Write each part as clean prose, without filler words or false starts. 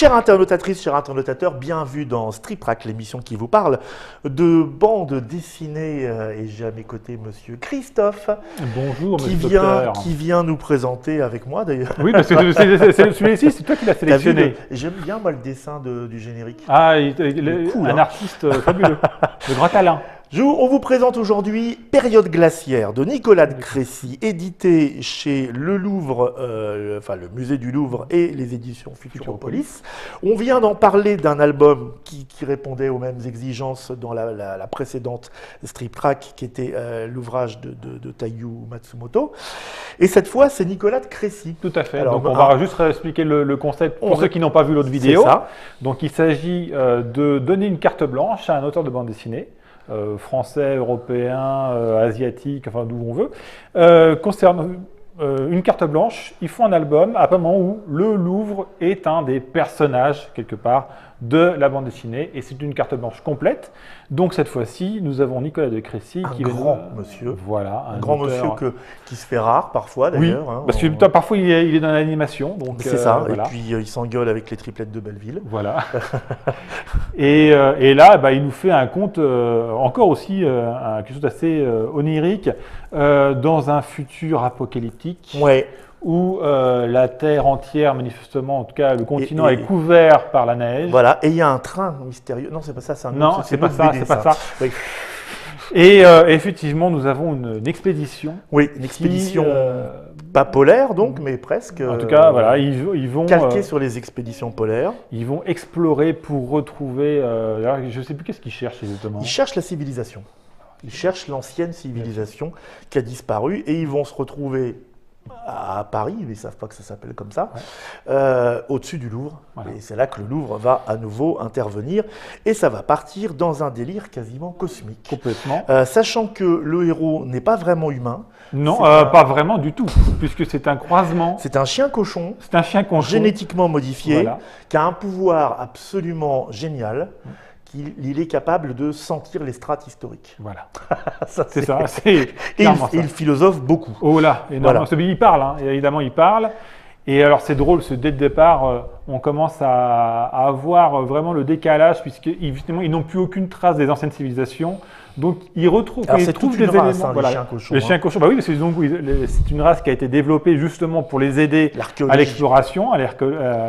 Chères internautatrices, chers internautateurs, bienvenue dans Strip Track, l'émission qui vous parle de bande dessinée. Et j'ai à mes côtés Monsieur Christophe. Bonjour, qui vient nous présenter avec moi d'ailleurs. Oui, parce que celui-ci, c'est toi qui l'as sélectionné. J'aime bien moi le dessin du générique. Ah, cool, un artiste fabuleux, le grand talent. On vous présente aujourd'hui Période glaciaire de Nicolas de Crécy, édité chez le Louvre, le musée du Louvre et les éditions Futuropolis. On vient d'en parler d'un album qui répondait aux mêmes exigences dans la précédente Strip Track, qui était l'ouvrage de Taiyu Matsumoto. Et cette fois, c'est Nicolas de Crécy. Tout à fait. Alors, donc on va juste expliquer le concept pour ceux qui n'ont pas vu l'autre vidéo. Ça. Donc il s'agit de donner une carte blanche à un auteur de bande dessinée. Français, européen, asiatique, enfin d'où on veut, concerne une carte blanche, ils font un album à un moment où le Louvre est un des personnages, quelque part, de la bande dessinée, et c'est une carte blanche complète. Donc cette fois-ci, nous avons Nicolas de Crécy, qui est monsieur. Voilà, un grand monsieur qui se fait rare parfois d'ailleurs. Oui, parce que parfois il est dans l'animation. C'est ça, voilà. Et puis il s'engueule avec les triplettes de Belleville. Voilà. et là, il nous fait un conte, encore aussi quelque chose d'assez onirique, dans un futur apocalyptique. Ouais. Où la Terre entière, manifestement, en tout cas le continent, est couvert par la neige. Voilà, et il y a un train mystérieux. Non, c'est pas ça, c'est pas ça, c'est pas ça. Oui. Et effectivement, nous avons une expédition. Oui, une expédition pas polaire donc, mais presque. En tout cas, voilà, ils vont calquer sur les expéditions polaires. Ils vont explorer pour retrouver. Je ne sais plus qu'est-ce qu'ils cherchent exactement. Ils cherchent la civilisation. Ils cherchent l'ancienne civilisation qui a disparu et ils vont se retrouver à Paris, mais ils ne savent pas que ça s'appelle comme ça, au-dessus du Louvre. Voilà. Et c'est là que le Louvre va à nouveau intervenir. Et ça va partir dans un délire quasiment cosmique. Complètement. Sachant que le héros n'est pas vraiment humain. Non, pas vraiment du tout, puisque c'est un croisement. C'est un chien-cochon. C'est un chien-cochon. Génétiquement modifié, voilà. Qui a un pouvoir absolument génial. Il est capable de sentir les strates historiques. Voilà. C'est ça. Et il philosophe beaucoup. Oh là, énormément. Voilà. Il parle, hein. Évidemment, il parle. Et alors, c'est drôle, dès le départ, on commence à avoir vraiment le décalage, puisqu'évidemment, ils n'ont plus aucune trace des anciennes civilisations. Donc, ils retrouvent des éléments. Hein, les chiens-cochons. Les chiens-cochons, bah oui, parce que c'est une race qui a été développée justement pour les aider à l'exploration, à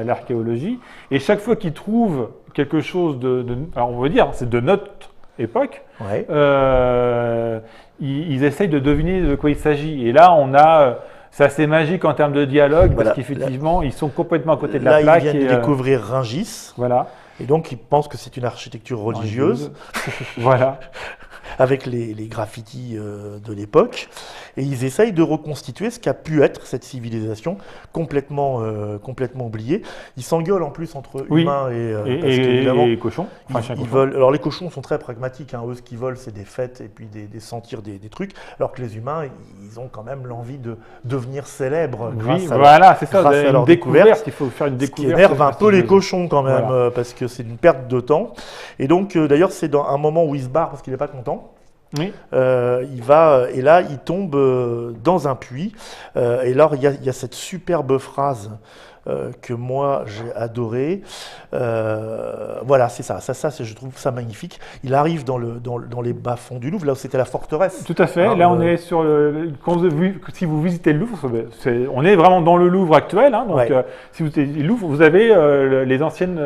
l'archéologie. Et chaque fois qu'ils trouvent quelque chose alors on veut dire, c'est de notre époque, ouais. Ils essayent de deviner de quoi il s'agit. Et là, on a... C'est assez magique en termes de dialogue, parce qu'effectivement, ils sont complètement à côté de la plaque. Là, ils viennent de découvrir Rungis. Voilà. Et donc, ils pensent que c'est une architecture religieuse. Voilà. Avec les graffitis de l'époque. Et ils essayent de reconstituer ce qu'a pu être cette civilisation complètement oubliée. Ils s'engueulent en plus entre humains et cochons. Ils veulent, alors les cochons sont très pragmatiques. Hein. Eux, ce qu'ils veulent, c'est des fêtes et puis des sentir des trucs. Alors que les humains, ils ont quand même l'envie de devenir célèbres grâce à leur découverte. Il faut faire une découverte. Ce qui énerve un peu les cochons quand même, parce que c'est une perte de temps. Et donc, d'ailleurs, c'est dans un moment où il se barre parce qu'il n'est pas content. Oui. Et là, il tombe dans un puits. Et là, il y a cette superbe phrase que moi j'ai adorée. Voilà, c'est ça. Je trouve ça magnifique. Il arrive dans les bas-fonds du Louvre, là où c'était la forteresse. Tout à fait. Alors, là, on est sur si vous visitez le Louvre, on est vraiment dans le Louvre actuel. Hein, donc, si vous visitez le Louvre, vous avez les anciennes,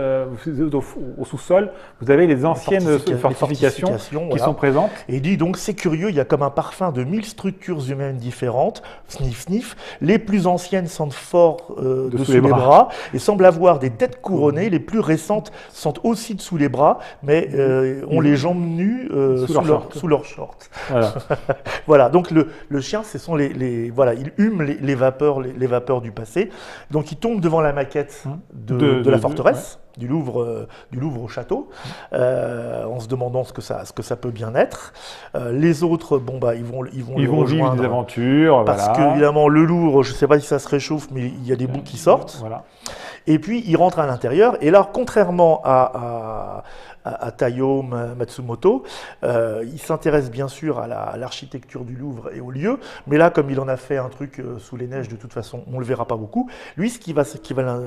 au sous-sol, vous avez les anciennes fortifications qui sont présentes. Et il dit donc, c'est curieux, il y a comme un parfum de 1000 structures humaines différentes. Sniff, sniff. Les plus anciennes sentent fort dessous les bras et semblent avoir des têtes couronnées. Les plus récentes sont aussi dessous les bras, mais ont les jambes nues sous leurs shorts. Voilà. Voilà. Donc le chien, ce sont voilà, il hume les vapeurs du passé. Donc il tombe devant la maquette de la forteresse. Du Louvre au château, en se demandant ce que ça peut bien être. Les autres, ils vont vivre des aventures. Parce que évidemment, le Louvre, je ne sais pas si ça se réchauffe, mais il y a des bouts qui sortent. Voilà. Et puis, ils rentrent à l'intérieur. Et là, contrairement à Taiyo Matsumoto. Il s'intéresse bien sûr à l'architecture du Louvre et aux lieux, mais là, comme il en a fait un truc sous les neiges, de toute façon, on ne le verra pas beaucoup. Lui, ce qui va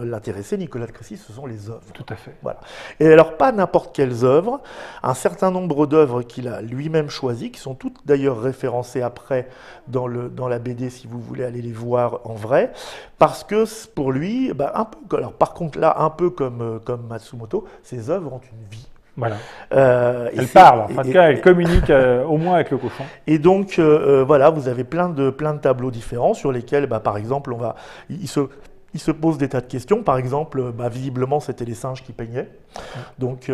l'intéresser, Nicolas de Crécy, ce sont les œuvres. Tout à fait. Voilà. Et alors, pas n'importe quelles œuvres, un certain nombre d'œuvres qu'il a lui-même choisies, qui sont toutes d'ailleurs référencées après dans la BD, si vous voulez aller les voir en vrai, parce que pour lui, alors par contre là, un peu comme Matsumoto, ces œuvres ont une vie. Voilà. Elle parle, en tout cas, elle communique au moins avec le cochon. Et donc, voilà, vous avez plein de tableaux différents sur lesquels, par exemple, il se pose des tas de questions. Par exemple, visiblement, c'était les singes qui peignaient. Donc,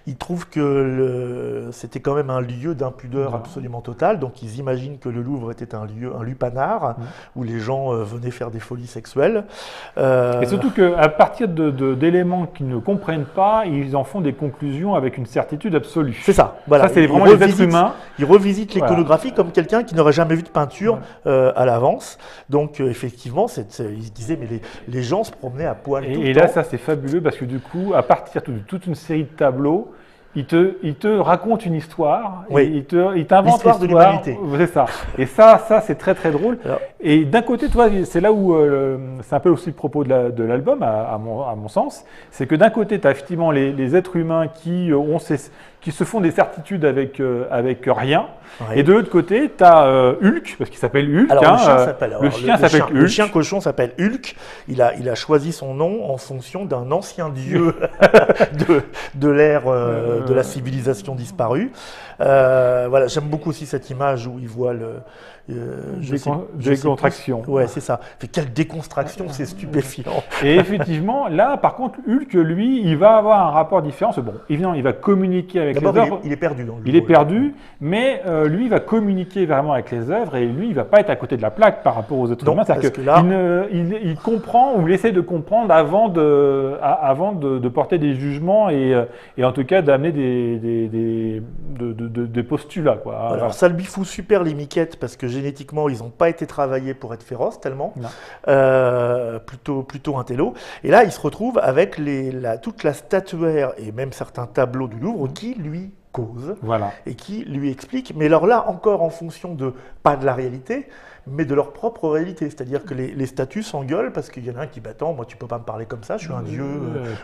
ils trouvent que c'était quand même un lieu d'impudeur absolument total. Donc, ils imaginent que le Louvre était un lupanar où les gens venaient faire des folies sexuelles. Et surtout qu'à partir d'éléments qu'ils ne comprennent pas, ils en font des conclusions avec une certitude absolue. C'est ça. Voilà. Ça, c'est vraiment les êtres humains. Ils revisitent l'iconographie comme quelqu'un qui n'aurait jamais vu de peinture à l'avance. Donc, effectivement, ils se disaient, mais les gens se promenaient à poil tout le temps. Et là, ça, c'est fabuleux parce que du coup, à partir de toute une série de tableaux, il te raconte une histoire, oui. il t'invente l'histoire de l'humanité. C'est ça. Et ça c'est très très drôle. Alors, et d'un côté, toi, c'est là où c'est un peu aussi le propos de l'album, à mon sens, c'est que d'un côté, tu as effectivement les êtres humains qui se font des certitudes avec rien. Oui. Et de l'autre côté, tu as Hulk, parce qu'il s'appelle Hulk. Alors, le chien s'appelle Hulk. Le chien cochon s'appelle Hulk. Il a choisi son nom en fonction d'un ancien dieu de l'ère de la civilisation disparue. Voilà, j'aime beaucoup aussi cette image où il voit décontraction. Ouais, c'est ça. Quelle déconstruction, c'est stupéfiant. Et effectivement, là, par contre, Hulk, lui, il va avoir un rapport différent. Bon, évidemment, il va communiquer avec les œuvres. Il est perdu dans le Il est perdu, mais lui, il va communiquer vraiment avec les œuvres et lui, il va pas être à côté de la plaque par rapport aux êtres humains. C'est-à-dire qu'il comprend ou il essaie de comprendre avant de porter des jugements et en tout cas d'amener des postulats, quoi. Alors, ça lui fout super les miquettes parce que génétiquement, ils n'ont pas été travaillés pour être féroces tellement, plutôt intello. Et là, il se retrouve avec toute la statuaire et même certains tableaux du Louvre qui lui causent et qui lui expliquent. Mais alors là, encore en fonction pas de la réalité, mais de leur propre réalité. C'est-à-dire que les statues s'engueulent parce qu'il y en a un qui attends, moi tu peux pas me parler comme ça, je suis un dieu.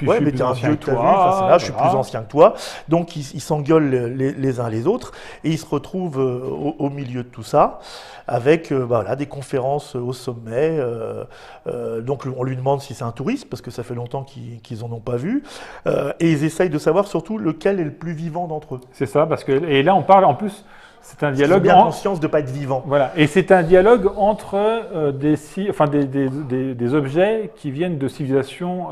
Ouais, mais tu es un dieu que tu as vu, là, je suis plus ancien que toi. Donc ils s'engueulent les uns les autres et ils se retrouvent au milieu de tout ça avec des conférences au sommet. Donc on lui demande si c'est un touriste parce que ça fait longtemps qu'ils en ont pas vu. Et ils essayent de savoir surtout lequel est le plus vivant d'entre eux. C'est ça, parce que et là on parle en plus. C'est un dialogue. Bien conscience de ne pas être vivant. Voilà, et c'est un dialogue entre des objets qui viennent de civilisations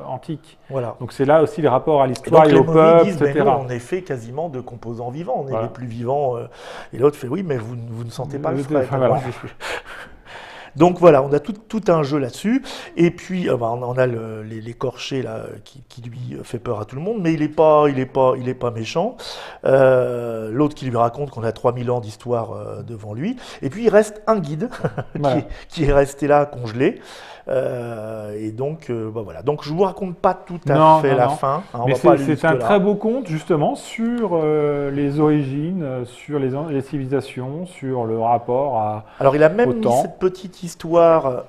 antiques. Voilà. Donc c'est là aussi les rapports à l'histoire et au peuple, etc. Nous, on est fait quasiment de composants vivants, on est les plus vivants. Et l'autre fait oui, mais vous ne sentez pas le frais. Donc voilà, on a tout un jeu là-dessus. Et puis on a l'écorché là qui lui fait peur à tout le monde, mais il est pas méchant. L'autre qui lui raconte qu'on a 3000 ans d'histoire devant lui. Et puis il reste un guide qui est resté là congelé. Et donc voilà. Donc je vous raconte pas tout à fait la fin. Mais c'est un très beau conte justement sur les origines, sur les civilisations, sur le rapport à. Alors il a même mis cette petite histoire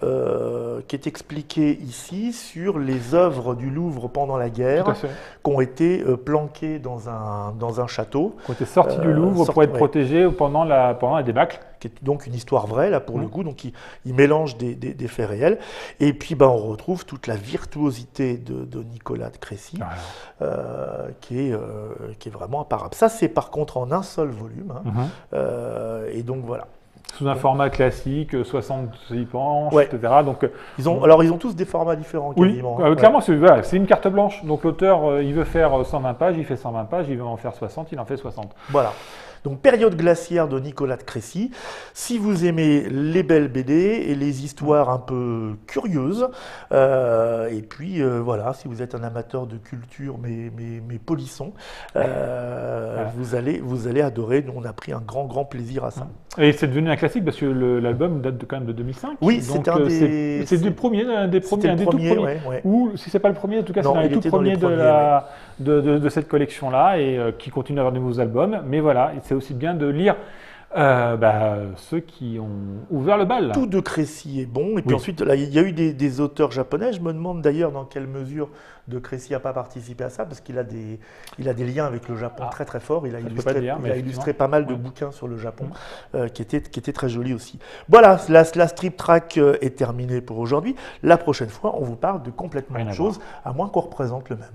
qui est expliquée ici sur les œuvres du Louvre pendant la guerre qui ont été planquées dans un château. Qui ont été sortis du Louvre pour être protégés pendant la débâcle. Qui est donc une histoire vraie là pour le coup, donc il mélange des faits réels. Et puis on retrouve toute la virtuosité de Nicolas de Crécy, qui est vraiment imparable. Ça c'est par contre en un seul volume, et donc voilà. Sous un format classique, 66 planches, etc. Donc, ils ont tous des formats différents quasiment. Oui, clairement, c'est une carte blanche. Donc l'auteur, il veut faire 120 pages, il fait 120 pages, il veut en faire 60, il en fait 60. Voilà. Donc Période glaciaire de Nicolas de Crécy. Si vous aimez les belles BD et les histoires un peu curieuses, et puis voilà, si vous êtes un amateur de culture mais polisson, vous allez adorer. Nous on a pris un grand plaisir à ça. Et c'est devenu un classique parce que l'album date quand même de 2005. Oui, donc c'est du premier, un des tout premiers. Ouais. Ou si c'est pas le premier, en tout cas c'est un des tout premiers de cette collection-là et qui continue à avoir de nouveaux albums. Mais voilà, c'est aussi bien de lire ceux qui ont ouvert le bal. Tout de Crécy est bon. Et puis ensuite, là, il y a eu des auteurs japonais. Je me demande d'ailleurs dans quelle mesure de Crécy n'a pas participé à ça, parce qu'il a des liens avec le Japon très forts. Il a illustré pas mal de bouquins sur le Japon qui étaient très jolis aussi. Voilà, la Strip Track est terminée pour aujourd'hui. La prochaine fois, on vous parle de complètement autre chose, à moins qu'on représente le même.